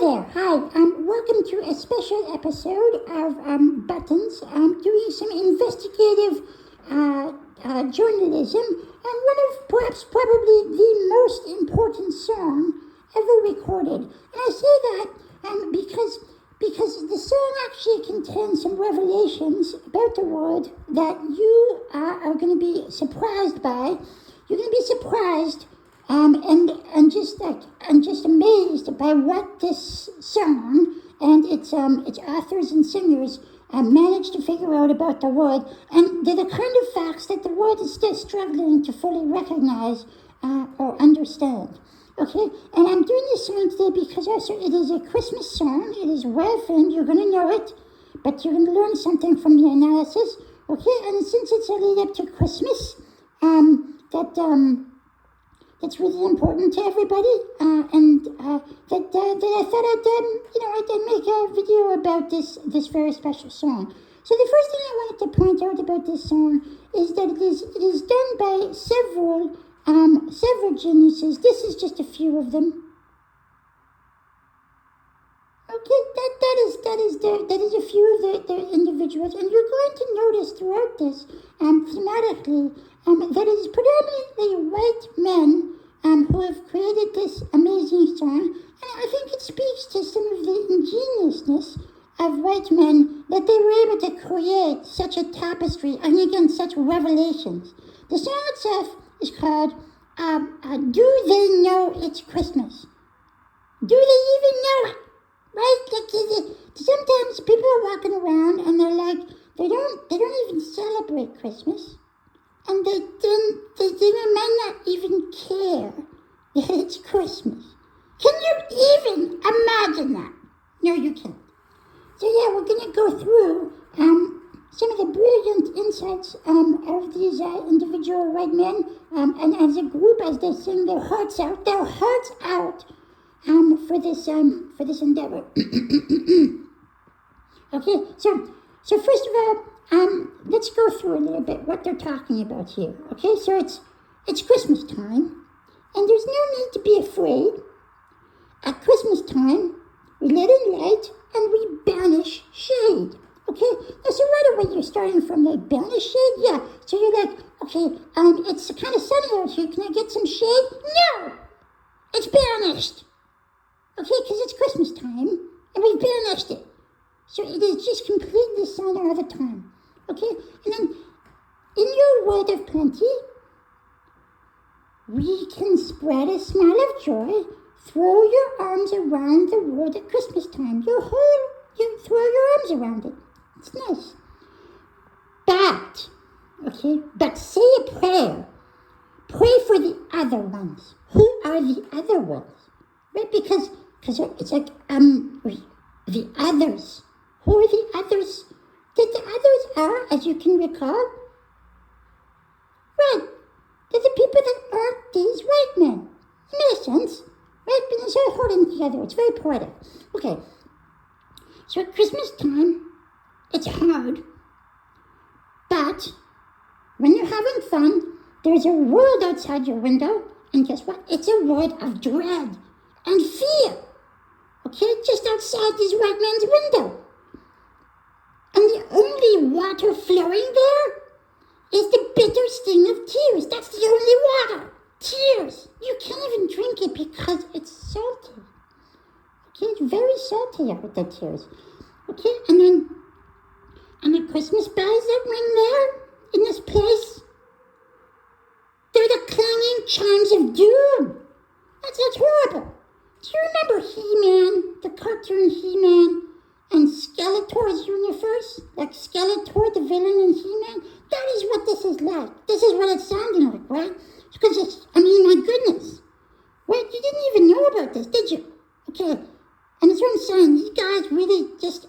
there. Hi. Welcome to a special episode of Buttons. Doing some investigative journalism and one of perhaps probably the most important song ever recorded. And I say that because the song actually contains some revelations about the world that you are going to be surprised by. You're going to be surprised and just amazed by what this song and its authors and singers managed to figure out about the world, and they're the kind of facts that the world is still struggling to fully recognize or understand. Okay, and I'm doing this song today because also it is a Christmas song. It is well famed. You're going to know it, but you're going to learn something from the analysis. Okay, and since it's a lead up to Christmas, that's really important to everybody, and that I thought I'd make a video about this very special song. So the first thing I wanted to point out about this song is that it is done by several geniuses. This is just a few of them. Okay, that is a few of the individuals, and you're going to notice throughout this, thematically, that it is predominantly white men who have created this amazing song, and I think it speaks to some of the ingeniousness of white men that they were able to create such a tapestry, and again, such revelations. The song itself is called Do They Know It's Christmas? Do they even know it? Right? Like, sometimes people are walking around and they're like, they don't even celebrate Christmas. And they might not even care that it's Christmas. Can you even imagine that? No, you can't. So yeah, we're going to go through some of the brilliant insights of these individual white men, and as a group, as they sing their hearts out for this endeavor. Okay, so first of all, let's go through a little bit what they're talking about here. Okay, so it's Christmas time, and there's no need to be afraid. At Christmas time, we let in light and we banish shade. Okay, now so right away you're starting from like banish shade, yeah. So you're like, okay, it's kind of sunny out here. Can I get some shade? No, it's banished. Okay, because it's Christmas time and we've banished it. So it is just completely sunny all the time. Okay, and then in your world of plenty, we can spread a smile of joy. Throw your arms around the world at Christmas time. You throw your arms around it. It's nice. But say a prayer. Pray for the other ones. Who are the other ones? Right? Because it's like the others. Who are the others? The others are, as you can recall, right, they're the people that aren't these white men. In a sense, right? But it's all holding together. It's very poetic. Okay, so at Christmas time, it's hard, but when you're having fun, there's a world outside your window, and guess what? It's a world of dread and fear. Okay, just outside this white man's window. And the only water flowing there is the bitter sting of tears. That's the only water. Tears. You can't even drink it because it's salty. Okay, it's very salty out with the tears. Okay, and the Christmas bells that ring there in this place, they're the clanging chimes of doom. That's horrible. Do you remember He-Man, the cartoon He-Man? And Skeletor's universe, like Skeletor, the villain in He-Man, that is what this is like. This is what it's sounding like, right? Because my goodness. Right? You didn't even know about this, did you? Okay. And that's what I'm saying. These guys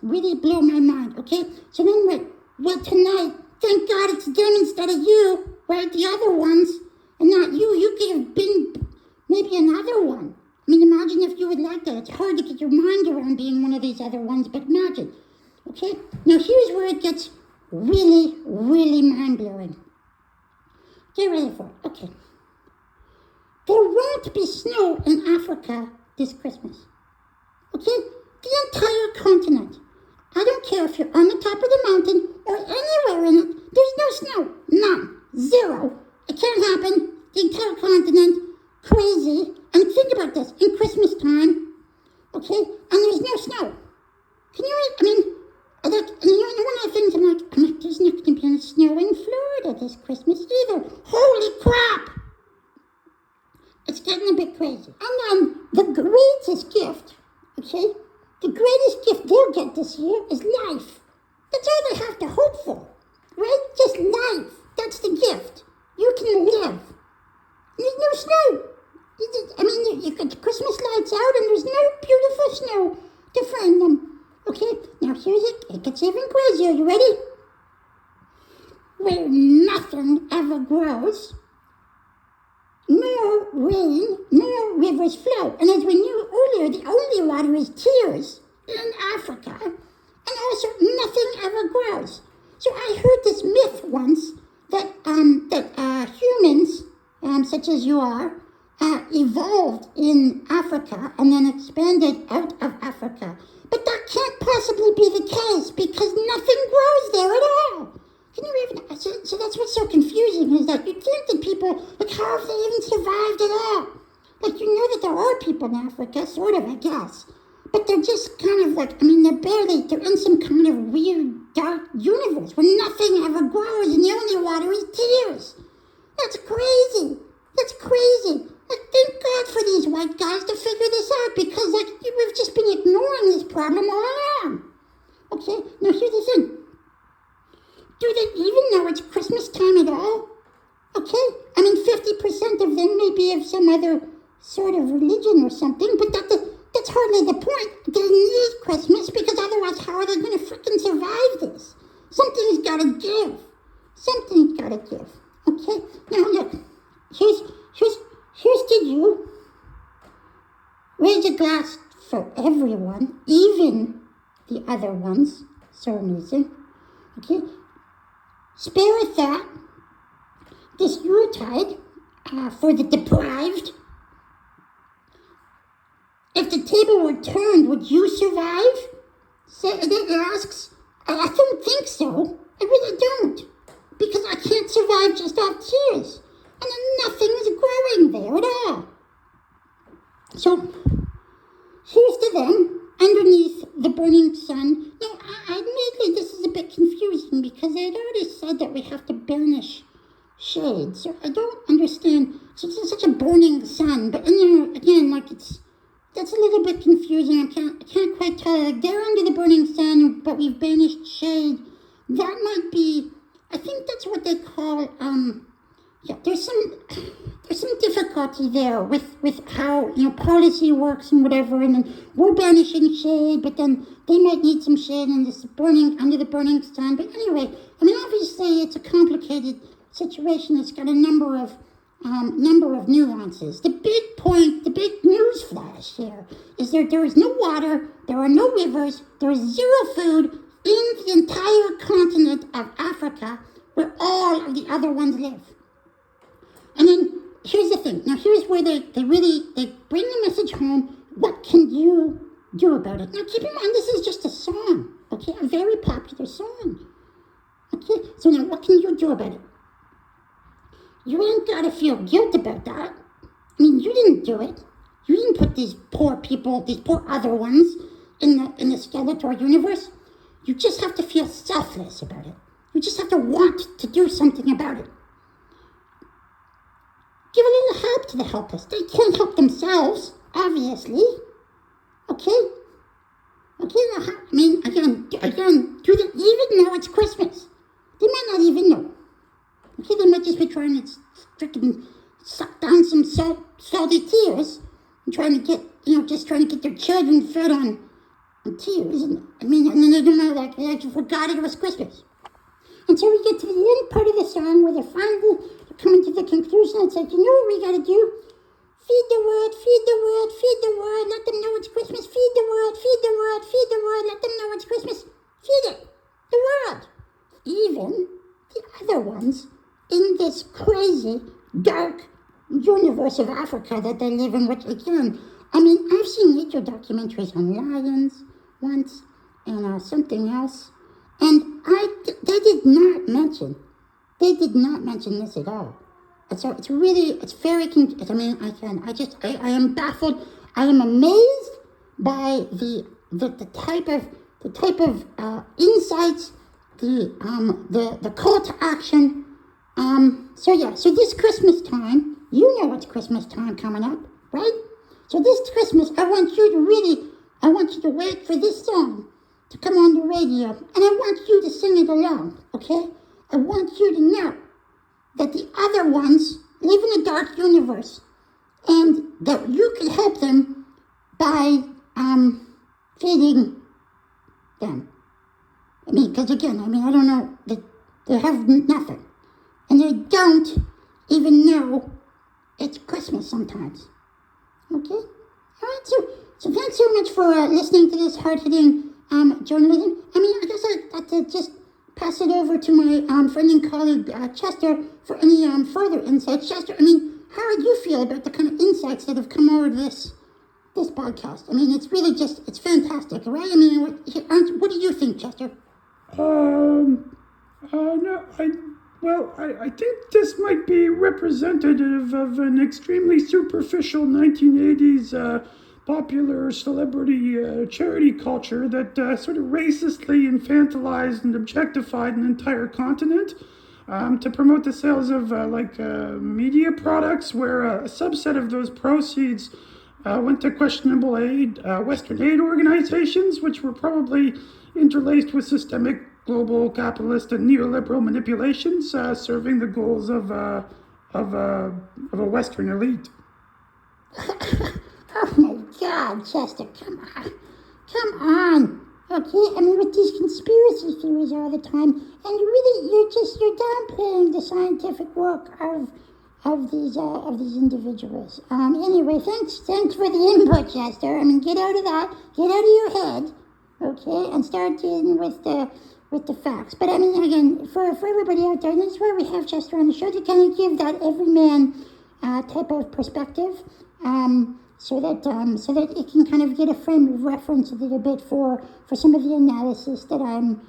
really blow my mind, okay? So then, well, tonight, thank God it's them instead of you, right? The other ones, and not you. You could have been maybe another one. Imagine if you would like that. It's hard to get your mind around being one of these other ones, but imagine. Okay? Now here's where it gets really, really mind-blowing. Get ready for it. Okay. There won't be snow in Africa this Christmas. Okay? The entire continent. I don't care if you're on the top of the mountain or anywhere in it. There's no snow. None. Zero. It can't happen. The entire continent. Crazy. And think about this. In Christmas time, okay, and there's no snow. Can you, I mean, like, and one of the things I'm like, there's not going to be any snow in Florida this Christmas either. Holy crap! It's getting a bit crazy. And then the greatest gift, okay, the greatest gift they'll get this year is life. That's all they have to hope for, right? Just life. That's the gift. You can live. There's no snow. You get Christmas lights out and there's no beautiful snow to find them. Okay, now here's it. It gets even crazier. You ready? Where nothing ever grows, no rain, no rivers flow. And as we knew earlier, the only water is tears in Africa. And also, nothing ever grows. So I heard this myth once that humans, such as you are, evolved in Africa and then expanded out of Africa. But that can't possibly be the case because nothing grows there at all. Can you even, so that's what's so confusing is that you think that people, like how have they even survived at all? Like you know that there are people in Africa, sort of, I guess. But they're just kind of like, they're in some kind of weird dark universe where nothing ever grows and the only water is tears. That's crazy. That's crazy. Like, thank God for these white guys to figure this out because, like, we've just been ignoring this problem all along. Okay, now here's the thing. Do they even know it's Christmas time at all? Okay, 50% of them may be of some other sort of religion or something, but that's hardly the point. They need Christmas because otherwise how are they going to freaking survive this? Something's got to give. Something's got to give. Okay, now look, here's to you. Raise a glass for everyone, even the other ones. So amazing. Okay, spare a thought this Yuletide for the deprived. If the table were turned, would you survive? It asks. I don't think so. I really don't. Because I can't survive just off tears. And then nothing is growing there at all. So, here's to them, underneath the burning sun. Now, admittedly, this is a bit confusing because I had already said that we have to banish shade. So I don't understand. So it's such a burning sun. But again, that's a little bit confusing. I can't quite tell. Like, they're under the burning sun, but we've banished shade. That might be, I think that's what they call, there's some difficulty there with how, policy works and whatever, and then we're banishing shade, but then they might need some shade and this burning, under the burning sun. But anyway, obviously it's a complicated situation. It's got a number of nuances. The big point, the big news flash here is there is no water, there are no rivers, there is zero food in the entire continent of Africa where all of the other ones live. And then here's the thing. Now here's where they bring the message home. What can you do about it? Now keep in mind this is just a song, okay? A very popular song. Okay, so now what can you do about it? You ain't gotta feel guilt about that. You didn't do it. You didn't put these poor people, these poor other ones in the Skeletor universe. You just have to feel selfless about it. You just have to want to do something about it. Give a little help to the helpless. They can't help themselves, obviously. Okay? Okay, now, again, do they even know it's Christmas? They might not even know. Okay, they might just be trying to freaking suck down some salty tears and trying to get their children fed on tears. And then they're gonna they forgot it was Christmas. And so we get to the end part of the song where they're finally coming to the conclusion and say, you know what we gotta do? Feed the world, feed the world, feed the world, let them know it's Christmas. Feed the world, feed the world, feed the world, let them know it's Christmas. Feed it, the world. Even the other ones in this crazy, dark universe of Africa that they live in, which again, I mean, I've seen nature documentaries on lions once and something else, and they did not mention this at all. And so it's very, I am baffled. I am amazed by the type of insights, the call to action. So this Christmas time, you know it's Christmas time coming up, right? So this Christmas, I want you to wait for this song to come on the radio, and I want you to sing it along, okay? I want you to know that the other ones live in a dark universe, and that you can help them by feeding them. I mean, because again, I don't know, they have nothing, and they don't even know it's Christmas sometimes. Okay? All right, so thanks so much for listening to this hard-hitting journalism. I guess I'd like to just pass it over to my friend and colleague, Chester, for any further insights. Chester, how would you feel about the kind of insights that have come out of this podcast? It's really it's fantastic, right? What do you think, Chester? No, I think this might be representative of an extremely superficial 1980s popular celebrity charity culture that sort of racistly infantilized and objectified an entire continent to promote the sales of media products, where a subset of those proceeds went to questionable aid, Western aid organizations, which were probably interlaced with systemic global capitalist and neoliberal manipulations, serving the goals of a Western elite. Oh my God, Chester, come on. Okay, with these conspiracy theories all the time, and you're downplaying the scientific work of these individuals. Anyway, thanks for the input, Chester. Get out of your head, okay, and start dealing with the facts. But again, for everybody out there, this is why we have Chester on the show, to kind of give that everyman type of perspective, so that it can kind of get a frame of reference a little bit for some of the analysis that I'm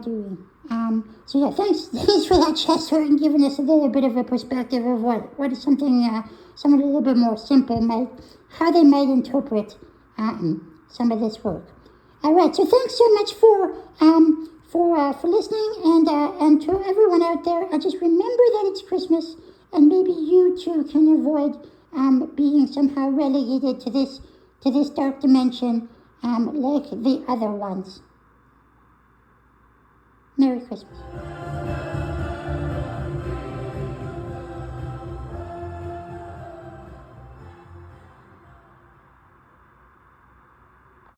doing. Thanks for that, Chester, and giving us a little bit of a perspective of what is something someone a little bit more simple how they might interpret some of this work. All right, so thanks so much for listening, and to everyone out there, just remember that it's Christmas, and maybe you too can avoid being somehow relegated to this dark dimension, like the other ones. Merry Christmas.